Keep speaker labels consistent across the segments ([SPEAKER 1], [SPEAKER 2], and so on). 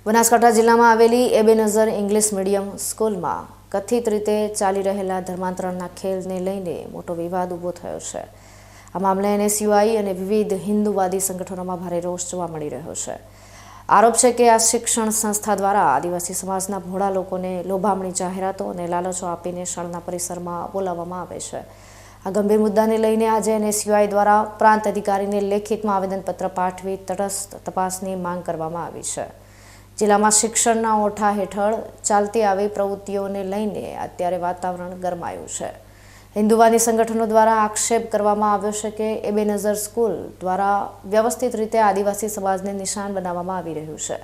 [SPEAKER 1] બનાસકાંઠા જિલ્લામાં આવેલી એબેનઝર English medium સ્કૂલમાં કથિત રીતે ચાલી રહેલા ધર્માંતરણના ખેલને લઈને મોટો વિવાદ ઊભો થયો છે। આ મામલે એનએસયુઆઈ અને વિવિધ હિન્દુવાદી સંગઠનોમાં ભારે રોષ જોવા મળી રહ્યો છે। આરોપ છે કે આ શિક્ષણ સંસ્થા દ્વારા આદિવાસી સમાજના ભોળા લોકોને લોભામણી જાહેરાતો અને લાલચો આપીને શાળાના પરિસરમાં બોલાવવામાં આવે છે। આ ગંભીર મુદ્દાને લઈને આજે એનએસયુઆઈ દ્વારા પ્રાંત અધિકારીને લેખિતમાં આવેદનપત્ર પાઠવી તટસ્થ તપાસની માંગ કરવામાં આવી છે। જિલ્લામાં શિક્ષણના ઓઠા હેઠળ ચાલતી આવી પ્રવૃત્તિઓને લઈને અત્યારે વાતાવરણ ગરમાયું છે। હિન્દુવાદી સંગઠનો દ્વારા આક્ષેપ કરવામાં આવ્યો છે કે એબેનઝર સ્કૂલ દ્વારા વ્યવસ્થિત રીતે આદિવાસી સમાજને નિશાન બનાવવામાં આવી રહ્યું છે।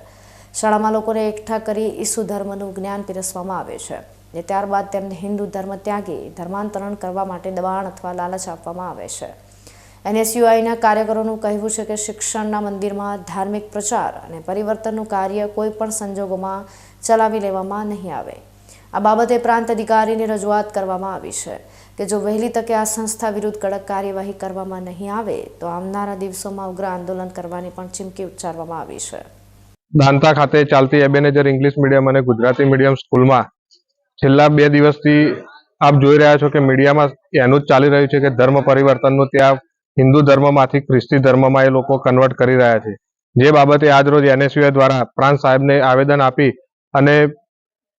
[SPEAKER 1] શાળામાં લોકોને એકઠા કરી ઈસુ ધર્મનું જ્ઞાન પીરસવામાં આવે છે અને ત્યારબાદ તેમને હિન્દુ ધર્મ ત્યાગી ધર્માંતરણ કરવા માટે દબાણ અથવા લાલચ આપવામાં આવે છે। એનએસયુઆઈના કાર્યકરોનું કહેવું છે કે શિક્ષણના મંદિરમાં ધાર્મિક પ્રચાર અને પરિવર્તનનું કાર્ય કોઈ પણ સંજોગોમાં ચલાવી લેવામાં નહીં આવે। આ બાબતે પ્રાંત અધિકારીને રજૂઆત કરવામાં આવી છે કે જો વહેલી તકે આ સંસ્થા વિરુદ્ધ કડક કાર્યવાહી કરવામાં નહીં આવે તો આવનારા દિવસોમાં ઉગ્ર આંદોલન કરવાની પણ ચીમકી ઉચ્ચારવામાં આવી છે।
[SPEAKER 2] દાંતા ખાતે ચાલતી એબેનેઝર ઇંગ્લિશ મીડિયમ અને ગુજરાતી મીડિયમ સ્કૂલમાં છેલ્લા 2 દિવસથી આપ જોઈ રહ્યા છો કે મીડિયામાં એનું જ ચાલી રહ્યું છે કે ધર્મ પરિવર્તનનું ત્યાં હિન્દુ ધર્મમાંથી ખ્રિસ્તી ધર્મમાં એ લોકો કન્વર્ટ કરી રહ્યા છે। જે બાબતે આજરોજ એનએસયુઆઈ દ્વારા પ્રાંત સાહેબને આવેદન આપી અને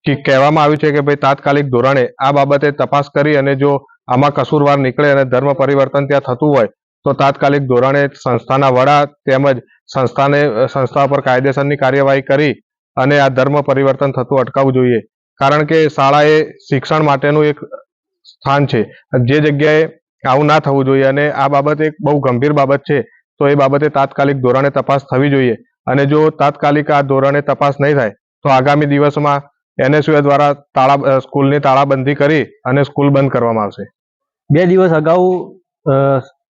[SPEAKER 2] કહેવામાં આવ્યું છે કે ભાઈ તાત્કાલિક ધોરણે આ બાબતે તપાસ કરી અને જો આમાં કસૂરવાર નીકળે અને ધર્મ પરિવર્તન ત્યાં થતું હોય તો તાત્કાલિક ધોરણે સંસ્થાના વડા તેમજ સંસ્થા પર કાયદેસરની કાર્યવાહી કરી અને આ ધર્મ પરિવર્તન થતું અટકાવવું જોઈએ। કારણ કે શાળા એ શિક્ષણ માટેનું એક સ્થાન છે, જે જગ્યાએ આવું ના થવું જોઈએ અને આ બાબત એક બહુ ગંભીર બાબત છે। તો એ બાબતે તાત્કાલિક ધોરણે તપાસ થવી જોઈએ અને જો તાત્કાલિક આ ધોરણે તપાસ નહીં થાય તો આગામી દિવસમાં એનએસયુઆઈ દ્વારા સ્કૂલની તાળાબંધી કરી અને સ્કૂલ બંધ કરવામાં આવશે।
[SPEAKER 3] 2 દિવસ અગાઉ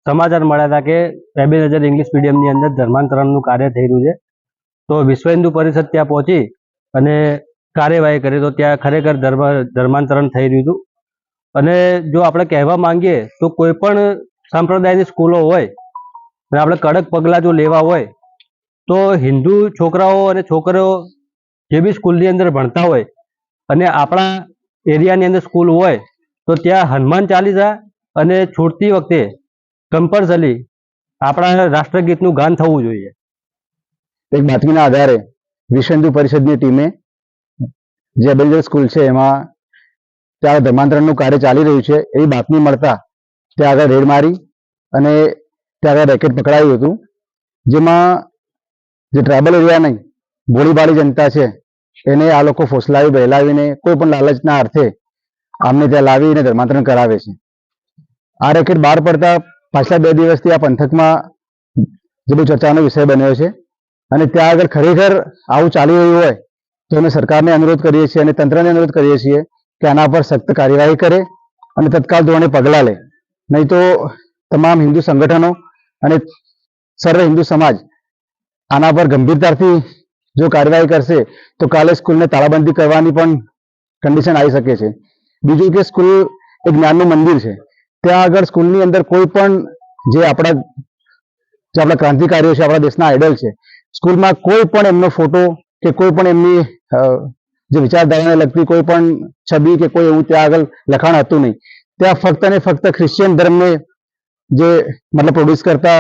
[SPEAKER 3] સમાચાર મળ્યા હતા કે એબેનઝર ઇંગ્લિશ મીડિયમની અંદર ધર્માંતરણનું કાર્ય થઈ રહ્યું છે। તો વિશ્વ હિન્દુ પરિષદ ત્યાં પહોંચી અને કાર્યવાહી કરી તો ત્યાં ખરેખર ધર્માંતરણ થઈ રહ્યું હતું અને જો આપણે કહેવા માંગીએ તો કોઈ પણ સંપ્રદાયની સ્કૂલો હોય અને આપણે કડક પગલાં જો લેવા હોય તો હિન્દુ છોકરાઓ અને છોકરીઓ જે બી સ્કૂલની અંદર ભણતા હોય અને આપણા એરિયાની અંદર સ્કૂલ હોય તો ત્યાં હનુમાન ચાલીસા અને છૂટતી વખતે કમ્પલસરી આપણા રાષ્ટ્રગીતનું ગાન થવું જોઈએ।
[SPEAKER 4] એક બાતમીના આધારે વિશ્વ હિન્દુ પરિષદની ટીમે જે એબેનઝર સ્કૂલ છે એમાં ત્યાં ધર્માંતરણનું કાર્ય ચાલી રહ્યું છે એવી બાતમી મળતા ત્યાં આગળ રેડ મારી અને ત્યાં આગળ રેકેટ પકડાયું હતું, જેમાં જે ટ્રાઇબલ એરિયાની ભોળીભાળી જનતા છે એને આ લોકો ફોસલાવી બહેલાવીને કોઈ પણ લાલચના અર્થે આમને ત્યાં લાવીને ધર્માંતરણ કરાવે છે। આ રેકેટ બહાર પડતા પાછલા 2 દિવસથી આ પંથકમાં જે બહુ ચર્ચાનો વિષય બન્યો છે અને ત્યાં આગળ ખરેખર આવું ચાલી રહ્યું હોય તો અમે સરકારને અનુરોધ કરીએ છીએ અને તંત્રને અનુરોધ કરીએ છીએ કે આના પર સખ્ત કાર્યવાહી કરે અને તત્કાલ ધોરણે પગલાં લે, નહીં તો તમામ હિન્દુ સંગઠનો અને સર્વ હિન્દુ સમાજ આના પર ગંભીરતાથી જો કાર્યવાહી કરશે તો કાલે સ્કૂલને તાળાબંધી કરવાની પણ કન્ડિશન આવી શકે છે। બીજું કે સ્કૂલ એક જ્ઞાનનું મંદિર છે, ત્યાં આગળ સ્કૂલની અંદર કોઈ પણ જે આપણા ક્રાંતિકારીઓ છે, આપણા દેશના આઇડલ છે, સ્કૂલમાં કોઈ પણ એમનો ફોટો કે કોઈ પણ એમની જે વિચારધારાને લગતી કોઈ પણ છબી કે કોઈ એવું ત્યાં આગળ લખાણ હતું નહીં। ત્યાં ફક્ત ને ફક્ત ખ્રિશ્ચિયન ધર્મને જે મતલબ પ્રોડ્યુસ કરતા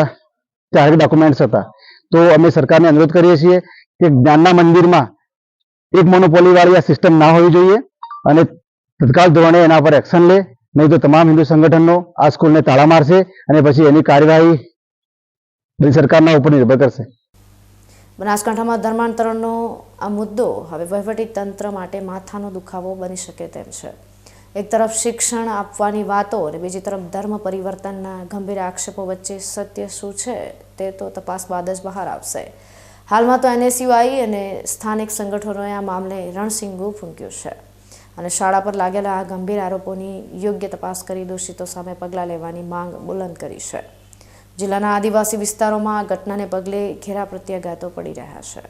[SPEAKER 4] ત્યાં ડોક્યુમેન્ટ્સ હતા। તો અમે સરકારને અનુરોધ કરીએ છીએ કે જ્ઞાનના મંદિરમાં એક મોનોપોલીવાળી આ સિસ્ટમ ના હોવી જોઈએ અને તત્કાલ ધોરણે એના પર એક્શન લે, નહીં તો તમામ હિન્દુ સંગઠનો આ સ્કૂલને તાળા મારશે અને પછી એની કાર્યવાહી બધી સરકારના ઉપર નિર્ભર કરશે।
[SPEAKER 1] બનાસકાંઠામાં ધર્માંતરણનો આ મુદ્દો હવે વહીવટી તંત્ર માટે માથાનો દુખાવો બની શકે તેમ છે। એક તરફ શિક્ષણ આપવાની વાતો અને બીજી તરફ ધર્મ પરિવર્તનના ગંભીર આક્ષેપો વચ્ચે સત્ય શું છે તે તો તપાસ બાદ જ બહાર આવશે। હાલમાં તો એનએસયુઆઈ અને સ્થાનિક સંગઠનોએ આ મામલે રણસિંગુ ફૂંક્યું છે અને શાળા પર લાગેલા આ ગંભીર આરોપોની યોગ્ય તપાસ કરી દોષિતો સામે પગલાં લેવાની માંગ બુલંદ કરી છે। જિલ્લાના આદિવાસી વિસ્તારોમાં આ ઘટનાને પગલે ઘેરા પ્રત્યાઘાતો પડી રહ્યા છે।